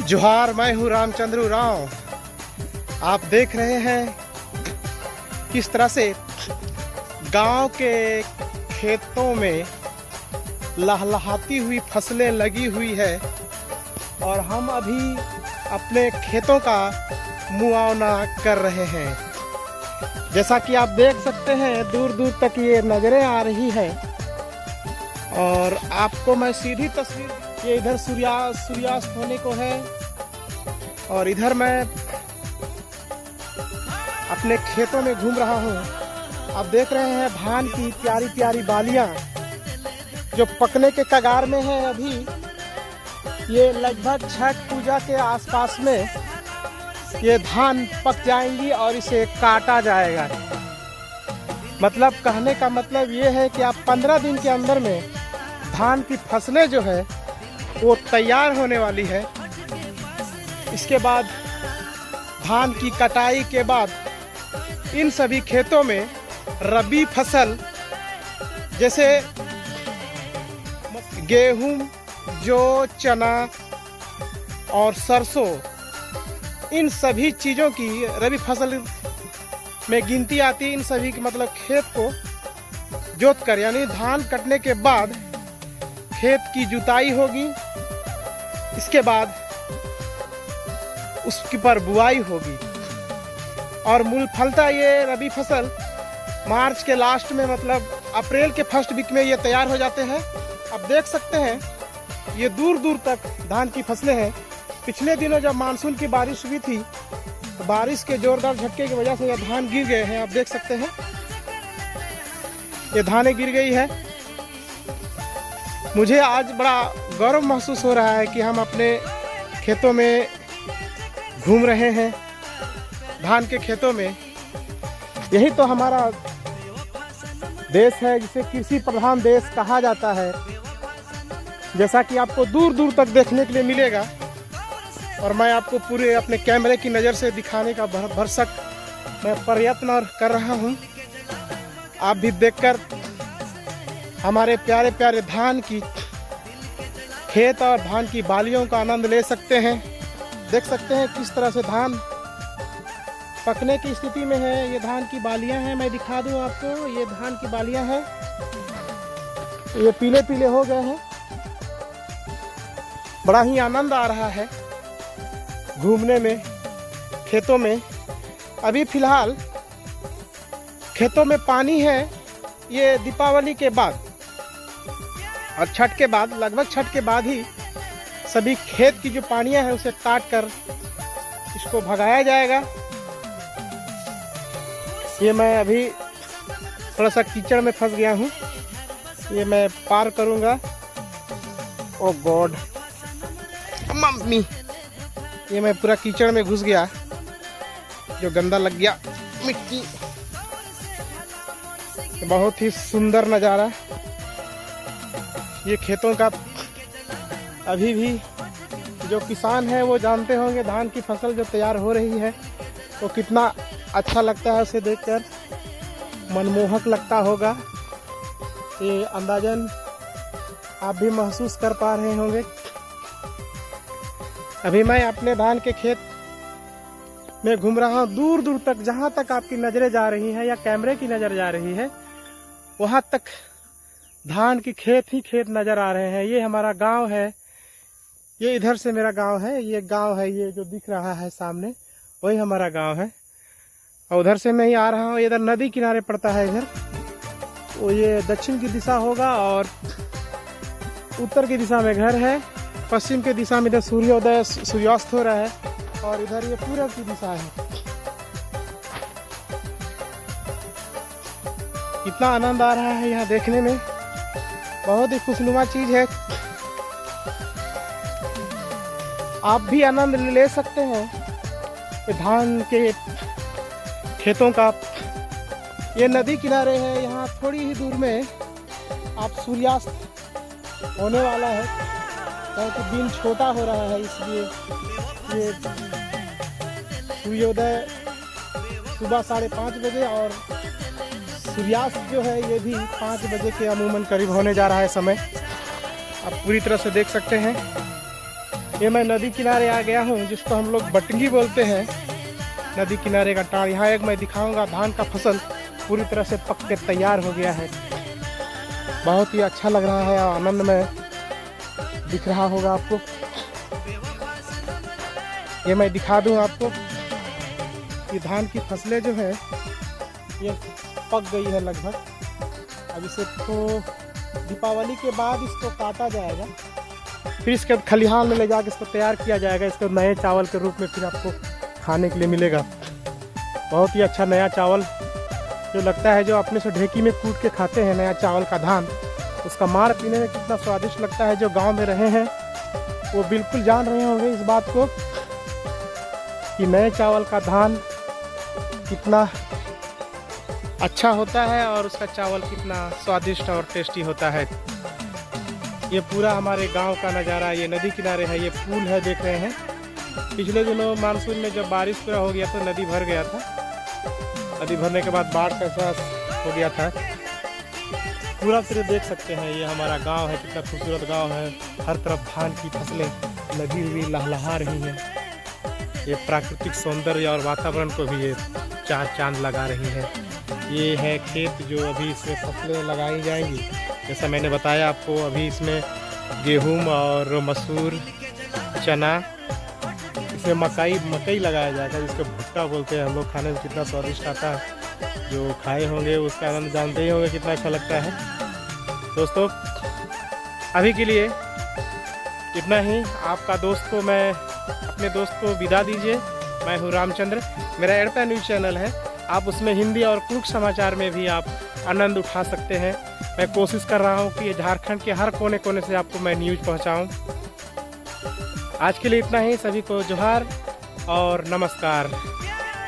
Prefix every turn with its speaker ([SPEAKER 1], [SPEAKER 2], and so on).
[SPEAKER 1] जोहार, मैं हूँ रामचंद्र उरांव। आप देख रहे हैं किस तरह से गांव के खेतों में लहलहाती हुई फसलें लगी हुई है और हम अभी अपने खेतों का मुआयना कर रहे हैं। जैसा कि आप देख सकते हैं दूर दूर तक ये नज़रें आ रही है और आपको मैं सीधी तस्वीर, ये इधर सूर्यास्त होने को है और इधर मैं अपने खेतों में घूम रहा हूँ। आप देख रहे हैं धान की प्यारी प्यारी बालियाँ जो पकने के कगार में है। अभी ये लगभग छठ पूजा के आसपास में ये धान पक जाएंगी और इसे काटा जाएगा। मतलब कहने का मतलब ये है कि आप 15 दिन के अंदर में धान की फसलें जो है वो तैयार होने वाली है। इसके बाद धान की कटाई के बाद इन सभी खेतों में रबी फसल जैसे गेहूं, जौ, चना और सरसों, इन सभी चीज़ों की रबी फसल में गिनती आती है। इन सभी की मतलब खेत को जोत कर, यानी धान कटने के बाद खेत की जुताई होगी, इसके बाद उसके पर बुआई होगी और मूल फलता ये रबी फसल मार्च के लास्ट में मतलब अप्रैल के फर्स्ट वीक में ये तैयार हो जाते हैं। आप देख सकते हैं ये दूर दूर तक धान की फसलें हैं। पिछले दिनों जब मानसून की बारिश हुई थी तो बारिश के जोरदार झटके की वजह से ये धान गिर गए हैं। आप देख सकते हैं ये धानें गिर गई है। मुझे आज बड़ा गौरव महसूस हो रहा है कि हम अपने खेतों में घूम रहे हैं, धान के खेतों में। यही तो हमारा देश है जिसे कृषि प्रधान देश कहा जाता है, जैसा कि आपको दूर दूर तक देखने के लिए मिलेगा। और मैं आपको पूरे अपने कैमरे की नज़र से दिखाने का भरसक मैं प्रयत्न कर रहा हूं। आप भी देखकर हमारे प्यारे प्यारे धान की खेत और धान की बालियों का आनंद ले सकते हैं। देख सकते हैं किस तरह से धान पकने की स्थिति में है। ये धान की बालियां हैं, मैं दिखा दूं आपको। ये धान की बालियां हैं, ये पीले पीले हो गए हैं। बड़ा ही आनंद आ रहा है घूमने में खेतों में। अभी फिलहाल खेतों में पानी है। ये दीपावली के बाद और छठ के बाद, लगभग छठ के बाद ही सभी खेत की जो पानियां हैं उसे काट कर इसको भगाया जाएगा। ये मैं अभी थोड़ा सा कीचड़ में फंस गया हूँ, ये मैं पार करूँगा। ओ गॉड मम्मी, ये मैं पूरा कीचड़ में घुस गया, जो गंदा लग गया मिट्टी। बहुत ही सुंदर नज़ारा ये खेतों का। अभी भी जो किसान है वो जानते होंगे धान की फसल जो तैयार हो रही है वो कितना अच्छा लगता है, उसे देखकर मनमोहक लगता होगा। ये अंदाजन आप भी महसूस कर पा रहे होंगे। अभी मैं अपने धान के खेत में घूम रहा हूँ। दूर दूर तक जहाँ तक आपकी नज़रें जा रही हैं या कैमरे की नज़र जा रही है वहाँ तक धान की खेत ही खेत नज़र आ रहे हैं। ये हमारा गांव है, ये इधर से मेरा गांव है। ये गांव है, ये जो दिख रहा है सामने वही हमारा गांव है। और उधर से मैं ही आ रहा हूँ। इधर नदी किनारे पड़ता है इधर, तो ये दक्षिण की दिशा होगा और उत्तर की दिशा में घर है। पश्चिम की दिशा में इधर सूर्योदय सूर्यास्त हो रहा है और इधर ये पूरब की दिशा है। कितना आनंद आ रहा है यहाँ देखने में, बहुत ही खुशनुमा चीज है। आप भी आनंद ले सकते हैं धान के खेतों का। ये नदी किनारे है, यहाँ थोड़ी ही दूर में आप सूर्यास्त होने वाला है, क्योंकि दिन छोटा हो रहा है इसलिए ये सूर्योदय सुबह 5:30 बजे और सूर्यास्त जो है ये भी 5 बजे के अमूमन करीब होने जा रहा है समय। आप पूरी तरह से देख सकते हैं ये मैं नदी किनारे आ गया हूँ, जिसको हम लोग बटंगी बोलते हैं। नदी किनारे का टार यहाँ एक मैं दिखाऊंगा। धान का फसल पूरी तरह से पक के तैयार हो गया है। बहुत ही अच्छा लग रहा है और आनंद में दिख रहा होगा आपको। ये मैं दिखा दूं आपको कि धान की फसलें जो है ये पक गई है लगभग। अब इसे तो दीपावली के बाद इसको काटा जाएगा, फिर इसके खलिहान में ले जाकर इसको तैयार किया जाएगा। इसको नए चावल के रूप में फिर आपको खाने के लिए मिलेगा। बहुत ही अच्छा नया चावल जो लगता है, जो अपने से ढेकी में कूट के खाते हैं नया चावल का धान, उसका मार पीने में कितना स्वादिष्ट लगता है। जो गांव में रहे हैं वो बिल्कुल जान रहे होंगे इस बात को कि नए चावल का धान कितना अच्छा होता है और उसका चावल कितना स्वादिष्ट और टेस्टी होता है। ये पूरा हमारे गांव का नज़ारा, ये नदी किनारे है, ये पुल है देख रहे हैं। पिछले दिनों मानसून में जब बारिश पूरा हो गया तो नदी भर गया था। नदी भरने के बाद बाढ़ का एहसास हो गया था। पूरा तरह देख सकते हैं ये हमारा गांव है, कितना खूबसूरत गांव है। हर तरफ धान की फसलें लगी हुई लहलहा रही हैं। ये प्राकृतिक सौंदर्य और वातावरण को भी ये चार चांद लगा रही है। ये है खेत जो अभी इसमें फसलें लगाई जाएंगी। जैसा मैंने बताया आपको, अभी इसमें गेहूं और मसूर, चना, इसमें मकई लगाया जाएगा, जिसको भुट्टा बोलते हैं हम लोग। खाने में कितना स्वादिष्ट आता है, जो खाए होंगे उसका आनंद जानते ही होंगे कितना अच्छा लगता है। दोस्तों अभी के लिए इतना ही। आपका दोस्त को मैं अपने दोस्त को विदा दीजिए। मैं हूँ रामचंद्र। मेरा एडपा न्यूज़ चैनल है, आप उसमें हिंदी और कुछ समाचार में भी आप आनंद उठा सकते हैं। मैं कोशिश कर रहा हूँ कि झारखंड के हर कोने कोने से आपको मैं न्यूज़ पहुँचाऊँ। आज के लिए इतना ही। सभी को जोहार और नमस्कार।